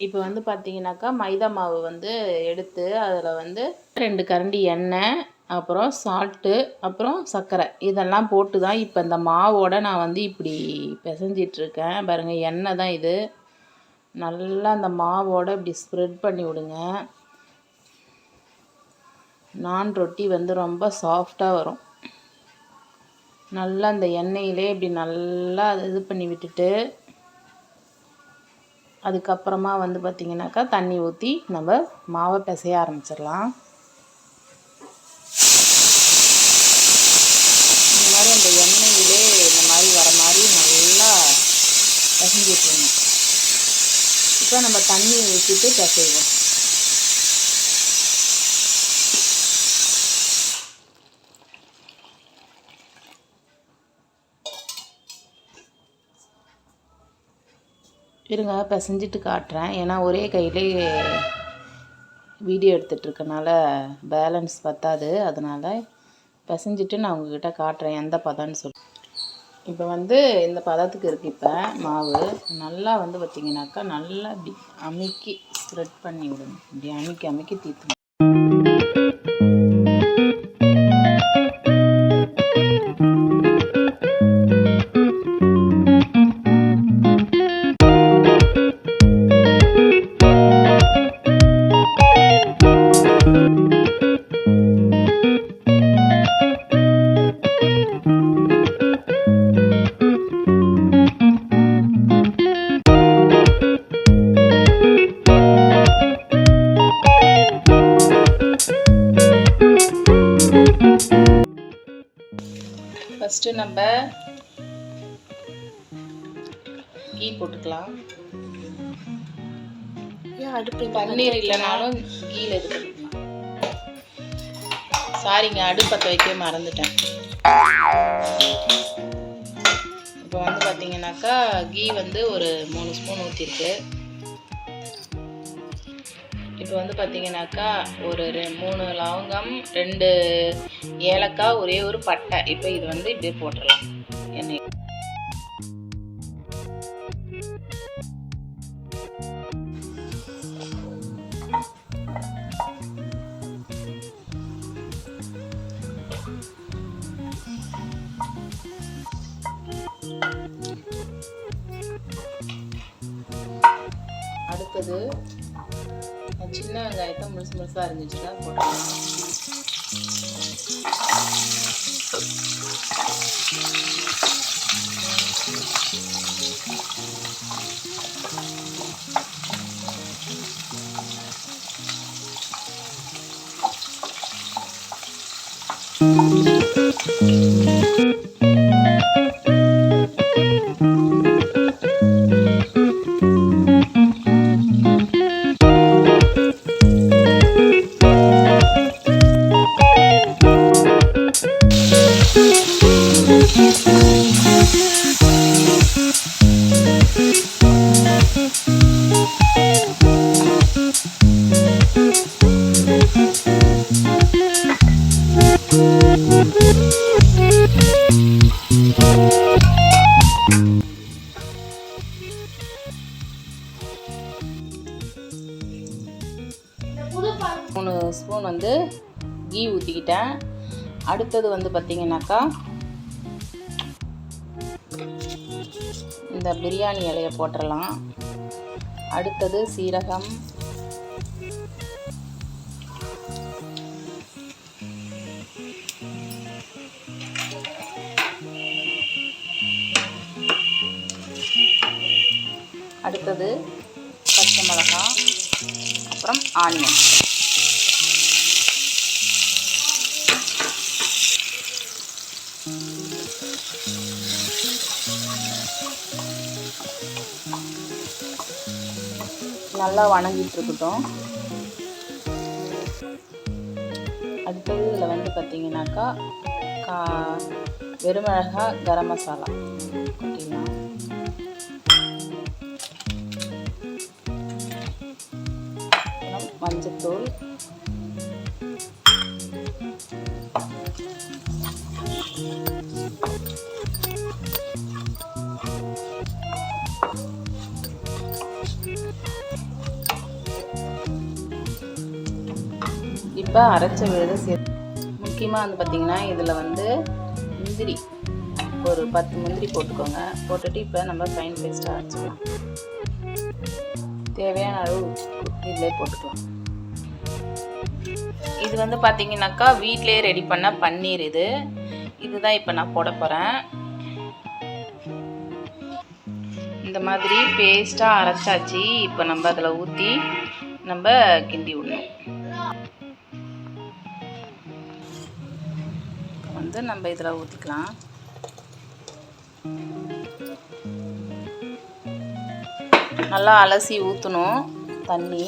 இப்போ வந்து பார்த்தீங்கன்னாக்கா மைதா மாவு வந்து எடுத்து அதில் வந்து 2 கரண்டி எண்ணெய், அப்புறம் சால்ட்டு, அப்புறம் சர்க்கரை இதெல்லாம் போட்டு தான் இப்போ இந்த மாவோட நான் வந்து இப்படி பிசைஞ்சிட்ருக்கேன். பாருங்கள், எண்ணெய் தான் இது. நல்லா அந்த மாவோட இப்படி ஸ்ப்ரெட் பண்ணி விடுங்க. நான் ரொட்டி வந்து ரொம்ப சாஃப்டாக வரும். நல்லா அந்த எண்ணெயிலே இப்படி நல்லா இது பண்ணி விட்டுட்டு அதுக்கப்புறமா வந்து பார்த்திங்கனாக்கா தண்ணி ஊற்றி நம்ம மாவை பிசைய ஆரம்பிச்சிடலாம். இந்த மாதிரி அந்த எண்ணெயிலே இந்த மாதிரி வர மாதிரி நல்லா பிசைஞ்சு விட்டுருணும். இப்போ நம்ம தண்ணி ஊற்றிட்டு பிசைவோம். இருங்க, பிசைஞ்சிட்டு காட்டுறேன். ஏன்னா ஒரே கையிலே வீடியோ எடுத்துகிட்ருக்கனால பேலன்ஸ் பத்தாது. அதனால் பிசைஞ்சிட்டு நான் உங்கள்கிட்ட காட்டுறேன் எந்த பதம்னு சொல்லி. இப்போ வந்து இந்த பதத்துக்கு இருக்குது. இப்போ மாவு நல்லா வந்து பார்த்திங்கனாக்கா நல்லா இப்படி அமுக்கி ஸ்ப்ரெட் பண்ணி விடணும். இப்படி அமுக்கி அமுக்கி தீர்த்தணும். ஃபஸ்ட்டு நம்ம கீ போட்டுக்கலாம். அடுப்பு பன்னீர் இல்லைனாலும் கீழே இது பண்ணிக்கலாம். சாரிங்க, அடுப்பத்தை வைக்க மறந்துட்டேன். இப்போ வந்து பார்த்தீங்கன்னாக்கா கீ வந்து ஒரு 3 ஸ்பூன் ஊற்றிருக்கு. இப்போ வந்து பார்த்தீங்கன்னாக்கா ஒரு 3 லவங்கம், 2 ஏலக்காய், ஒரே ஒரு பட்டை. இப்போ இது வந்து இப்படியே போட்டுடலாம் எண்ணெய். அடுத்தது சின்ன வெங்காயத்தை முழுசு முழுசாக இருந்துச்சுன்னா போட்டுக்கலாம். மூணு ஸ்பூன் வந்து கீ ஊற்றிக்கிட்டேன். அடுத்தது வந்து பார்த்திங்கனாக்கா இந்த பிரியாணி இலையை போட்டுடலாம். அடுத்தது சீரகம், அடுத்தது பச்சை மிளகாய், அப்புறம் ஆனியன். நல்லா வணங்கிட்டு இருக்கட்டும். அடுத்தது இதில் வந்து பார்த்திங்கனாக்கா வெறுமிளகாய், கரம் மசாலா கொட்டிடலாம். மஞ்சத்தூள், இப்போ அரைச்ச விழுதை சேர்த்து முக்கியமாக வந்து பார்த்திங்கன்னா இதில் வந்து முந்திரி ஒரு 10 முந்திரி போட்டுக்கோங்க. போட்டுட்டு இப்போ நம்ம ஃபைன் பேஸ்ட்டாக அரைச்சிக்கலாம். தேவையான அளவு இதிலே போட்டுக்கலாம். இது வந்து பார்த்திங்கனாக்கா வீட்டிலே ரெடி பண்ண பன்னீர். இதுதான் இப்போ நான் போட போகிறேன். இந்த மாதிரி பேஸ்ட்டாக அரைச்சாச்சு. இப்போ நம்ம அதில் ஊற்றி நம்ம கிண்டி விடணும். வந்து நம்ம இதில் ஊற்றிக்கலாம். நல்லா அலசி ஊற்றணும் தண்ணி.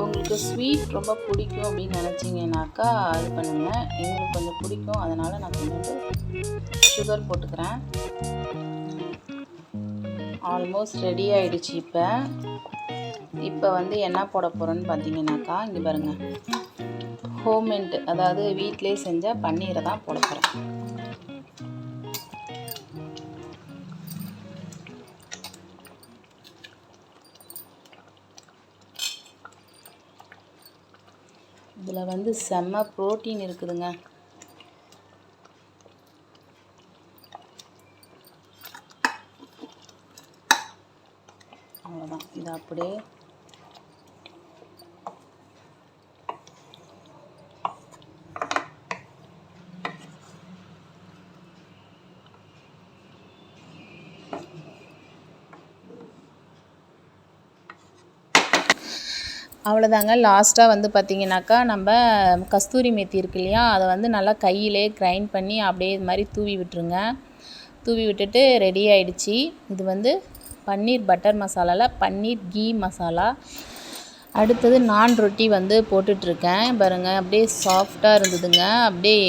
உங்களுக்கு ஸ்வீட் ரொம்ப பிடிக்கும் அப்படின்னு நினச்சிங்கனாக்கா இது பண்ணுங்கள். எங்களுக்கு கொஞ்சம் பிடிக்கும், அதனால் நான் கொஞ்சம் சுகர் போட்டுக்கிறேன். ஆல்மோஸ்ட் ரெடி ஆகிடுச்சு. இப்போ வந்து என்ன போட போகிறோன்னு பார்த்தீங்கன்னாக்கா இங்கே பாருங்கள், ஹோம்மேட் அதாவது வீட்டிலே செஞ்ச பன்னீரை தான் போட போகிறேன். இதில் வந்து செம்ம ப்ரோட்டீன் இருக்குதுங்க. அவ்வளோதான். இது அப்படியே அவ்வளோதாங்க. லாஸ்ட்டாக வந்து பார்த்திங்கனாக்கா நம்ம கஸ்தூரி மேத்தி இருக்கு இல்லையா, அதை வந்து நல்லா கையிலே கிரைண்ட் பண்ணி அப்படியே இது மாதிரி தூவி விட்டுருங்க. தூவி விட்டுட்டு ரெடி ஆகிடுச்சி. இது வந்து பன்னீர் பட்டர் மசாலாவில் பன்னீர் கீ மசாலா. அடுத்தது நான் ரொட்டி வந்து போட்டுட்ருக்கேன் பாருங்கள். அப்படியே சாஃப்டாக இருந்ததுங்க. அப்படியே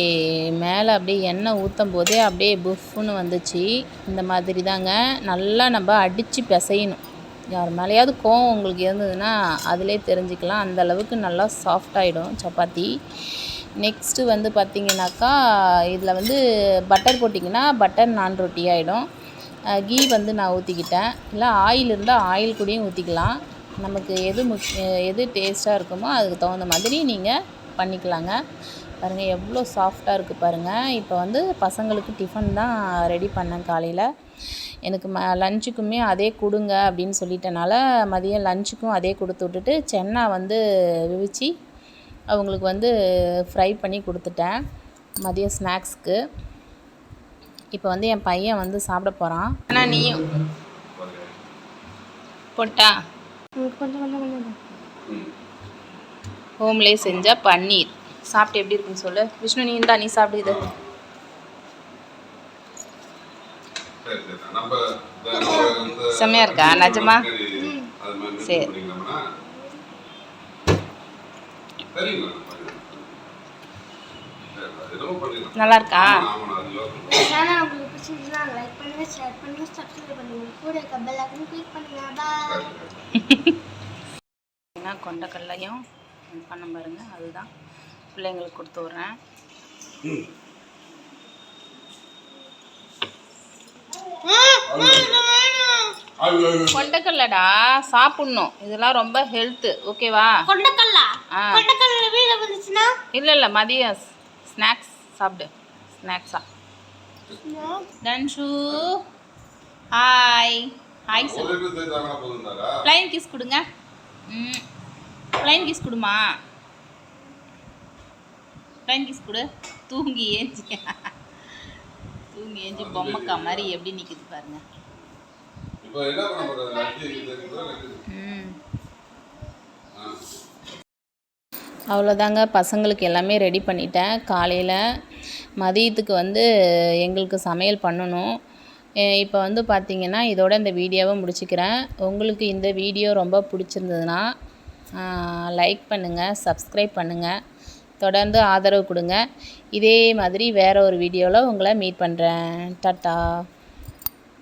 மேலே அப்படியே எண்ணெய் ஊற்றும் போதே அப்படியே புஃப்னு வந்துச்சு. இந்த மாதிரி தாங்க நல்லா நம்ம அடித்து பிசையணும். யார் மேலேயாவது கோவம் உங்களுக்கு இருந்ததுன்னா அதிலே தெரிஞ்சுக்கலாம். அந்த அளவுக்கு நல்லா சாஃப்டாகிடும் சப்பாத்தி. நெக்ஸ்ட்டு வந்து பார்த்திங்கனாக்கா இதில் வந்து பட்டர் போட்டிங்கன்னா பட்டர் நான் ரொட்டி ஆகிடும். கீ வந்து நான் ஊற்றிக்கிட்டேன். இல்லை ஆயில் இருந்தால் ஆயில் கூடயும் ஊற்றிக்கலாம். நமக்கு எது டேஸ்ட்டாக இருக்குமோ அதுக்கு தகுந்த மாதிரி நீங்கள் பண்ணிக்கலாங்க. பாருங்கள் எவ்வளோ சாஃப்டாக இருக்குது பாருங்கள். இப்போ வந்து பசங்களுக்கு டிஃபன் தான் ரெடி பண்ணேன் காலையில். எனக்கு லஞ்சுக்குமே அதே கொடுங்க அப்படின்னு சொல்லிட்டனால மதியம் லஞ்சுக்கும் அதே கொடுத்து விட்டுட்டு சென்னா வந்து விவிச்சு அவங்களுக்கு வந்து ஃப்ரை பண்ணி கொடுத்துட்டேன் மதியம் ஸ்நாக்ஸ்க்கு. இப்போ வந்து என் பையன் வந்து சாப்பிட போகிறான். ஆனால் நீயும் போட்டா ஹோம்லே செஞ்ச பன்னீர் சாப்பிட்டு எப்படி இருக்குன்னு சொல்லு விஷ்ணு. நீ சாப்பிடு. இது செம்மையா இருக்கா நிஜமா? சரி, நல்லா இருக்கா? கொண்டக்கல்லையும் பண்ண பாருங்க, அதுதான் பிள்ளைங்களுக்கு கொடுத்து விட்றேன். கொண்டக்கல்லடா சாப்பிடணும், இதெல்லாம் ரொம்ப ஹெல்த்து. ஓகேவா? இல்லை மதியம் ஸ்நாக்ஸ் சாப்பிடு. ஸ்நாக்ஸா தன்ஷு ஹாய் ஹாய் சொல்லு. ப்ளைன் கிஸ் கொடுங்க. ப்ளைன் கிஸ் கொடுமா. ப்ளைன் கிஸ் கொடு. தூங்கி ஏஞ்சி பொம்மைக்கா மாதிரி எப்படி நிற்குது பாருங்க. அவ்வளோதாங்க, பசங்களுக்கு எல்லாமே ரெடி பண்ணிட்டேன். காலையில் மதியத்துக்கு வந்து எங்களுக்கு சமையல் பண்ணணும். இப்போ வந்து பார்த்திங்கன்னா இதோட இந்த வீடியோவை முடிச்சுக்கிறேன். உங்களுக்கு இந்த வீடியோ ரொம்ப பிடிச்சிருந்ததுன்னா லைக் பண்ணுங்கள், சப்ஸ்கிரைப் பண்ணுங்கள், தொடர்ந்து ஆதரவு கொடுங்க. இதே மாதிரி வேறு ஒரு வீடியோவில் உங்களை மீட் பண்ணுறேன். டாட்டா.